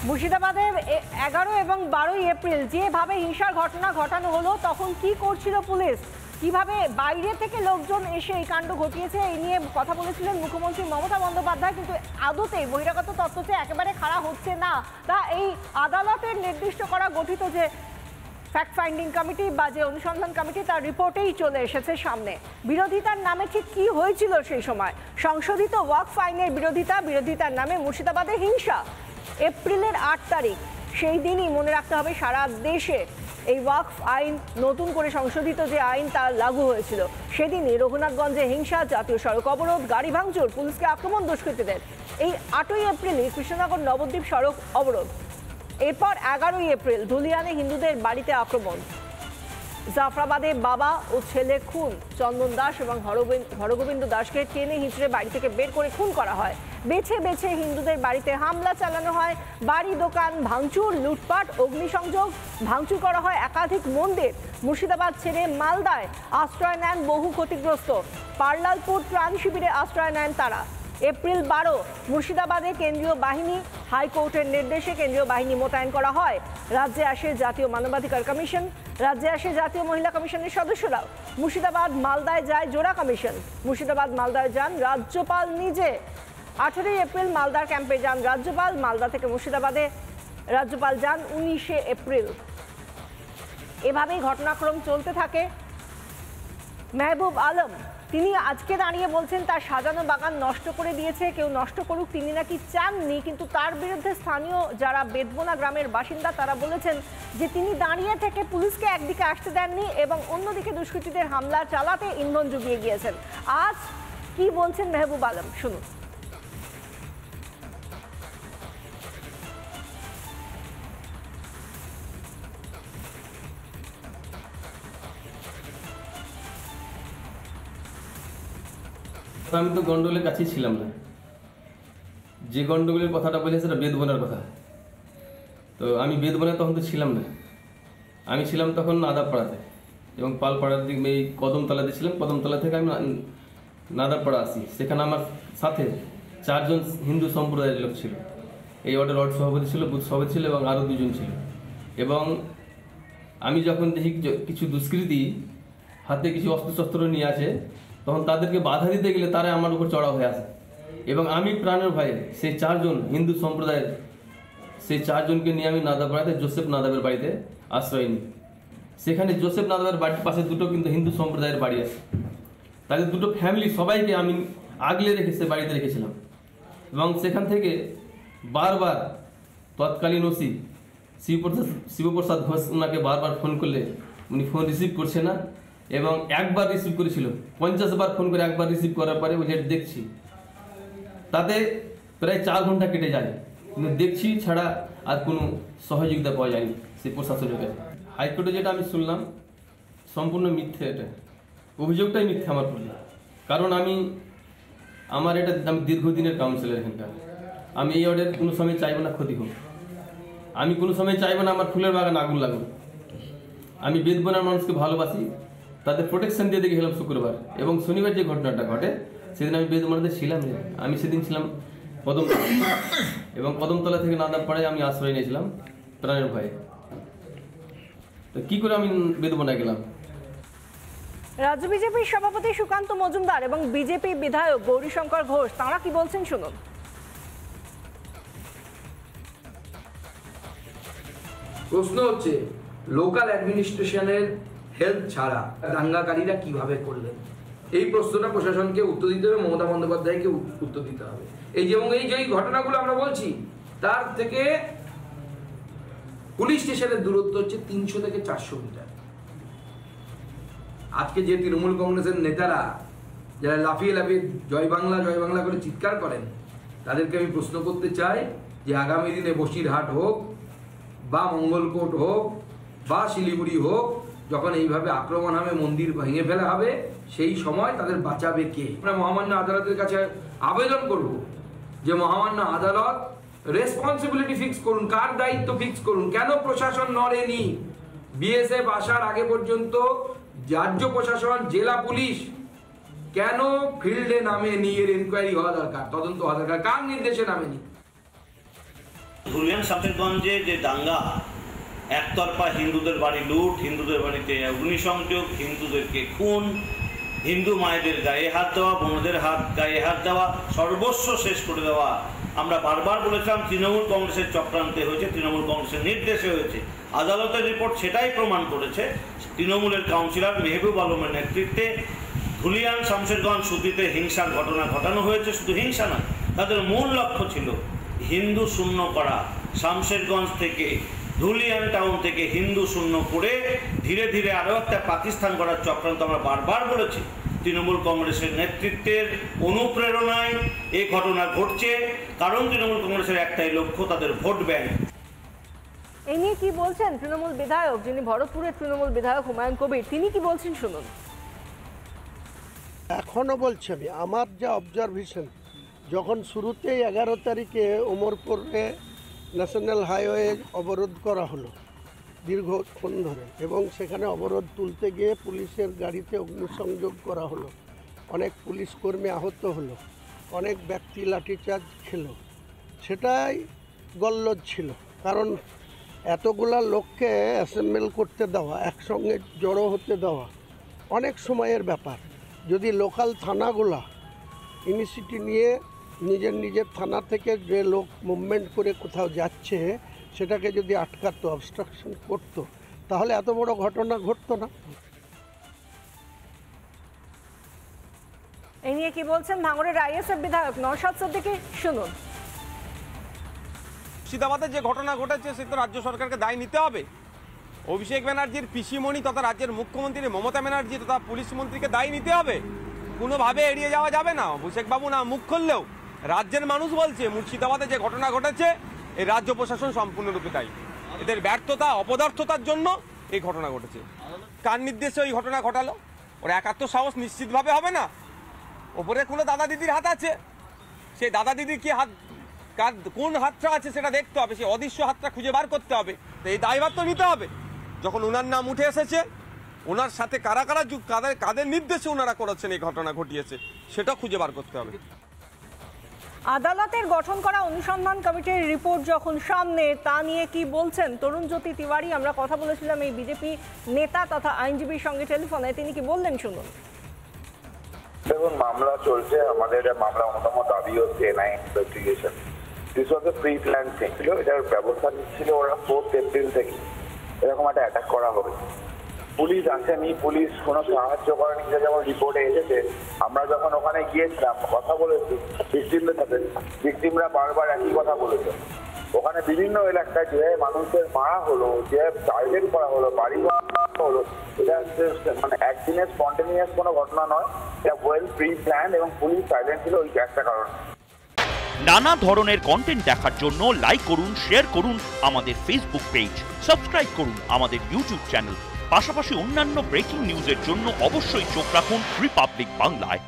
মুর্শিদাবাদে 11 এবং 12 এপ্রিল যেভাবে হিংসার ঘটনা ঘটানো হলো তখন কি করছিল পুলিশ, কিভাবে বাইরে থেকে লোকজন এসে এই কাণ্ড ঘটিয়েছে এই নিয়ে কথা বলেছিলেন মুখ্যমন্ত্রী মমতা বন্দ্যোপাধ্যায়। কিন্তু আদতে বহিরাগত তত্ত্বতে একেবারে খাড়া হচ্ছে না, তা এই আদালতের নির্দিষ্ট করা গঠিত যে ফ্যাক্ট ফাইন্ডিং কমিটি বা যে অনুসন্ধান কমিটি তার রিপোর্টেই চলে এসেছে সামনে। বিরোধিতার নামে ঠিক কি হয়েছিল সেই সময়? সংশোধিত ওয়াকফ আইনের বিরোধিতার নামে মুর্শিদাবাদে হিংসা। এপ্রিলের 8 তারিখ, সেই দিনই মনে রাখতে হবে সারা দেশে এই ওয়াকফ আইন নতুন করে সংশোধিত যে আইন তা লাগু হয়েছিল। সেদিনই রঘুনাথগঞ্জে হিংসা, জাতীয় সড়ক অবরোধ, গাড়ি ভাঙচুর, পুলিশকে আক্রমণ দুষ্কৃতীদের। এই 8ই এপ্রিলে কৃষ্ণনগর নবদ্বীপ সড়ক অবরোধ। এরপর 11ই এপ্রিল ধুলিয়ানে হিন্দুদের বাড়িতে আক্রমণ। জাফরাবাদে বাবা ও ছেলে খুন, চন্দন দাস এবং হরগোবিন্দ দাসকে টেনে হিঁচড়ে বাড়ি থেকে বের করে খুন করা হয়। বেছে বেছে হিন্দুদের বাড়িতে হামলা চালানো হয়, বাড়ি দোকান ভাঙচুর, লুটপাট, অগ্নিসংযোগ, ভাঙচুর করা হয় একাধিক মন্দির। মুর্শিদাবাদ ছেড়ে মালদায় আশ্রয় নেন বহু ক্ষতিগ্রস্ত। পার্লালপুর ত্রাণ শিবিরে আশ্রয় নেন তারা। এপ্রিল 12 মুর্শিদাবাদে কেন্দ্রীয় বাহিনী, হাইকোর্টের নির্দেশে কেন্দ্রীয় বাহিনী মোতায়েন করা হয়। রাজ্যে আসে জাতীয় মানবাধিকার কমিশন, রাজ্যে আসে জাতীয় মহিলা কমিশনের সদস্যরাও। মুর্শিদাবাদ মালদায় যায় জোড়া কমিশন। মুর্শিদাবাদ মালদায় যান রাজ্যপাল নিজে। 18ই এপ্রিল মালদার ক্যাম্পে যান রাজ্যপাল। মালদা থেকে মুর্শিদাবাদে রাজ্যপাল যান 19শে এপ্রিল। এভাবেই ঘটনাক্রম চলতে থাকে। মেহবুব আলম তিনি আজকে দাঁড়িয়ে বলছেন তার সাজানো বাগান নষ্ট করে দিয়েছে, কেউ নষ্ট করুক তিনি নাকি চাননি, কিন্তু তার বিরুদ্ধে স্থানীয় যারা বেদবোনা গ্রামের বাসিন্দা তারা বলেছেন যে তিনি দাঁড়িয়ে থেকে পুলিশকে একদিকে আসতে দেননি এবং অন্যদিকে দুষ্কৃতীদের হামলা চালাতে ইন্ধন জুগিয়ে গিয়েছেন। আজ কি বলছেন মেহবুব আলম, শুনুন। আমি তো গন্ডগোলের কাছেই ছিলাম না। যে গন্ডগোলের কথাটা বলে সেটা বেদবোনার কথা। তো আমি বেদবোনা তখন তো ছিলাম না, আমি ছিলাম তখন নাদাবপাড়াতে এবং পালপাড়ার দিকে এই কদমতলাতে ছিলাম। কদমতলা থেকে আমি নাদাবপাড়া আসি। সেখানে আমার সাথে 4 জন হিন্দু সম্প্রদায়ের লোক ছিল। এই ওয়ার্ডের সভাপতি ছিল, বুথ সভাপতি ছিল এবং আরও 2 জন ছিল। এবং আমি যখন দেখি কিছু দুষ্কৃতী হাতে কিছু অস্ত্রশস্ত্র নিয়ে আসে, তখন তাদেরকে বাধা দিতে গেলে তারা আমার উপর চড়া হয়ে আসে এবং আমি প্রাণের ভয়ে সেই 4 জন হিন্দু সম্প্রদায়ের সেই 4 জনকে নিয়ে আমি নাদাবপাড়াতে জোসেফ নাদাবের বাড়িতে আশ্রয় নিই। সেখানে জোসেফ নাদাবের বাড়ির পাশে 2টো কিন্তু হিন্দু সম্প্রদায়ের বাড়ি আছে। তাদের 2টো ফ্যামিলি সবাইকে আমি আগলে রেখে সে বাড়িতে রেখেছিলাম এবং সেখান থেকে বারবার তৎকালীন ওসি শিবপ্রসাদ ঘোষ ওনাকে বারবার ফোন করলে উনি ফোন রিসিভ করছে না এবং একবার রিসিভ করেছিল, 50 বার ফোন করে একবার রিসিভ করার পরে ওই ডেট দেখছি, তাতে প্রায় 4 ঘন্টা কেটে যায়, কিন্তু দেখছি ছাড়া আর কোনো সহযোগিতা পাওয়া যায়নি সেই প্রশাসনের কাছে। হাইকোর্টে যেটা আমি শুনলাম সম্পূর্ণ মিথ্যে, এটা অভিযোগটাই মিথ্যে আমার পড়ল। কারণ আমি দীর্ঘদিনের কাউন্সিলর এখানকার, আমি এই অর্ডার কোনো সময় চাইব না ক্ষতি হোক, আমি কোনো সময় চাইব না আমার ফুলের বাগান আগুন লাগুক। আমি বেদবোনার মানুষকে ভালোবাসি, তাদের প্রোটেকশন দিয়ে দেখে গেলাম শুক্রবার এবং শনিবার যে ঘটনাটা ঘটে সেদিন আমি বেদবোনাতে ছিলাম। আমি সেদিন ছিলাম কদমতলা এবং কদমতলা থেকে নাদাবপাড়ায় আমি আশ্রয় নিয়েছিলাম প্রাণের ভয়ে। তো কি করে আমি বেদবোনায় গেলাম? রাজ্য বিজেপির সভাপতি সুকান্ত মজুমদার এবং বিজেপি বিধায়ক গৌরীশঙ্কর ঘোষ তাঁরা কি বলছেন শুনুন। প্রশ্ন হচ্ছে লোকাল অ্যাডমিনিস্ট্রেশনের হেল্প ছাড়া দাঙ্গাকারীরা কিভাবে করলেন? এই প্রশ্নটা প্রশাসনকে উত্তর দিতে হবে, মমতা বন্দ্যোপাধ্যায়কে উত্তর দিতে হবে। এই যে ঘটনাগুলো আমরা বলছি তার থেকে পুলিশ স্টেশনের দূরত্ব হচ্ছে 300 থেকে 400 মিটার। আজকে যে তৃণমূল কংগ্রেসের নেতারা যারা লাফিয়ে লাফিয়ে জয় বাংলা করে চিৎকার করেন, তাদেরকে আমি প্রশ্ন করতে চাই যে আগামী দিনে বসিরহাট হোক বা মঙ্গলকোট হোক বা শিলিগুড়ি হোক, যখন এইভাবে আক্রমণ হবে, মন্দির ভেঙে ফেলা হবে, সেই সময় তাদের বাঁচাবে কে? আমরা মহামান্য আদালতের কাছে আবেদন করব যে মহামান্য আদালত রেসপন্সিবিলিটি ফিক্স করুন, কার দায়িত্ব ফিক্স করুন। কেন প্রশাসন নড়েনি? বিএসএফ আসার আগে পর্যন্ত রাজ্য প্রশাসন, জেলা পুলিশ কেন ফিল্ডে নামেনি? এর ইনকোয়ারি হওয়া দরকার, তদন্ত হওয়া দরকার। কার নির্দেশে নামেনি? ধুলিয়ান শামশেরগঞ্জে যে দাঙ্গা, একতরফা হিন্দুদের বাড়ি লুট, হিন্দুদের বাড়িতে অগ্নিসংযোগ, হিন্দুদেরকে খুন, হিন্দু মায়েদের গায়ে হাত দেওয়া, বোনদের গায়ে হাত দেওয়া, সর্বস্ব শেষ করে দেওয়া, আমরা বারবার বলেছিলাম তৃণমূল কংগ্রেসের চক্রান্তে হয়েছে, তৃণমূল কংগ্রেসের নির্দেশে হয়েছে। আদালতের রিপোর্ট সেটাই প্রমাণ করেছে। তৃণমূলের কাউন্সিলর মেহবুব আলমের নেতৃত্বে ধুলিয়ান শামশেরগঞ্জ সুতিতে হিংসার ঘটনা ঘটানো হয়েছে। শুধু হিংসা নয়, তাদের মূল লক্ষ্য ছিল হিন্দু শূন্য করা। শামশেরগঞ্জ থেকে, ধুলিয়ান টাউন থেকে হিন্দু শূন্য করে ধীরে ধীরে আরও একটা পাকিস্তান করার চক্রান্ত আমরা বারবার বলেছি। তৃণমূল কংগ্রেসের নেতৃত্বের অনুপ্রেরণায় এই ঘটনা ঘটছে, কারণ তৃণমূল কংগ্রেসের একটাই লক্ষ্য, তাদের ভোট ব্যাংক। এই নিয়ে কি বলছেন তৃণমূল বিধায়ক, যিনি ভরতপুরের তৃণমূল বিধায়ক হুমায়ুন কবির, তিনি কি বলছেন শুনুন। এখনও বলছি আমি, আমার যা অবজারভেশন, যখন শুরুতেই 11 তারিখে ওমরপুরে ন্যাশনাল হাইওয়ে অবরোধ করা হলো দীর্ঘক্ষণ ধরে, এবং সেখানে অবরোধ তুলতে গিয়ে পুলিশের গাড়িতে অগ্নিসংযোগ করা হলো, অনেক পুলিশ কর্মী আহত হলো, অনেক ব্যক্তি লাঠিচার্জ খেলো, সেটাই গল্লদ ছিল। কারণ এতগুলা লোককে অ্যাসেম্বল করতে দেওয়া, একসঙ্গে জড়ো হতে দেওয়া অনেক সময়ের ব্যাপার। যদি লোকাল থানাগুলা ইনিশিয়েটিভ নিয়ে নিজের থানা থেকে যে লোক মুভমেন্ট করে কোথাও যাচ্ছে সেটাকে যদি আটকাতো, অবস্ট্রাকশন করতো, তাহলে এত বড় ঘটনা ঘটতো না। এই নিয়ে কি বলছেন ভাঙড়ের আইএসএফ বিধায়ক নওশাদ সিদ্দিকী, শুনুন। মুর্শিদাবাদে যে ঘটনা ঘটেছে সে তো রাজ্য সরকারকে দায় নিতে হবে। অভিষেক ব্যানার্জির পিসিমণি তথা রাজ্যের মুখ্যমন্ত্রী মমতা ব্যানার্জি তথা পুলিশ মন্ত্রীকে দায় নিতে হবে, কোনোভাবে এড়িয়ে যাওয়া যাবে না। অভিষেক বাবু না মুখ খুললেও রাজ্যের মানুষ বলছে মুর্শিদাবাদে যে ঘটনা ঘটেছে এই রাজ্য প্রশাসন সম্পূর্ণরূপে দায়ী। এদের ব্যর্থতা, অপদার্থতার জন্য এই ঘটনা ঘটেছে। কার নির্দেশে ওই ঘটনা ঘটালো? ওর একাত্ম সাহস নিশ্চিতভাবে হবে না। ওপরে কোনো দাদা দিদির হাত আছে, সেই দাদা দিদির কি হাত, কার কোন হাতটা আছে সেটা দেখতে হবে, সেই অদৃশ্য হাতটা খুঁজে বার করতে হবে। তো এই দায়ভার তো নিতে হবে। যখন ওনার নাম উঠে এসেছে, ওনার সাথে কারা কাদের নির্দেশে ওনারা করেছেন এই ঘটনা ঘটিয়েছে সেটা খুঁজে বার করতে হবে। আদালতের গঠন করা অনুসন্ধান কমিটির রিপোর্ট যখন সামনে, তা নিয়ে কি বলছেন তরুণ জ্যোতি তিওয়ারি। আমরা কথা বলেছিলাম এই বিজেপি নেতা তথা আইনজীবীর সঙ্গে টেলিফোনে, তিনি কি বললেন শুনুন। দেখুন, মামলা চলছে, আমাদের মামলা অন্যতম দাবি হচ্ছে NIA investigation. This was A pre plan thing ছিল, এটার ব্যবস্থা নিচ্ছিল ওরা 4 এপ্রিল থেকে এরকম একটা অ্যাটাক করা হবে। পুলিশ আসেনি, পুলিশ কোনো সাহায্য করেনি, যেমন রিপোর্টে এসেছে। আমরা যখন ওখানে গিয়েছিলাম কথা বলেছি ভিকটিমদের সাথে, ভিকটিমরা বারবার একই কথা বলেছে। ওখানে বিভিন্ন এলাকায় যে মানুষের মারা হলো, যে টার্গেট করা হলো, বাড়ি হলো, এটা মানে একদিনের স্পন্টেনিয়াস কোনো ঘটনা নয়, এটা ওয়েল প্রি প্ল্যান, এবং পুলিশ সাইলেন্ট ছিল ওই একটা কারণ। নানা ধরনের কন্টেন্ট দেখার জন্য লাইক করুন, শেয়ার করুন আমাদের ফেসবুক পেজ, সাবস্ক্রাইব করুন আমাদের ইউটিউব চ্যানেল। পাশাপাশি অন্যান্য ব্রেকিং নিউজের জন্য অবশ্যই চোখ রাখুন রিপাবলিক বাংলায়।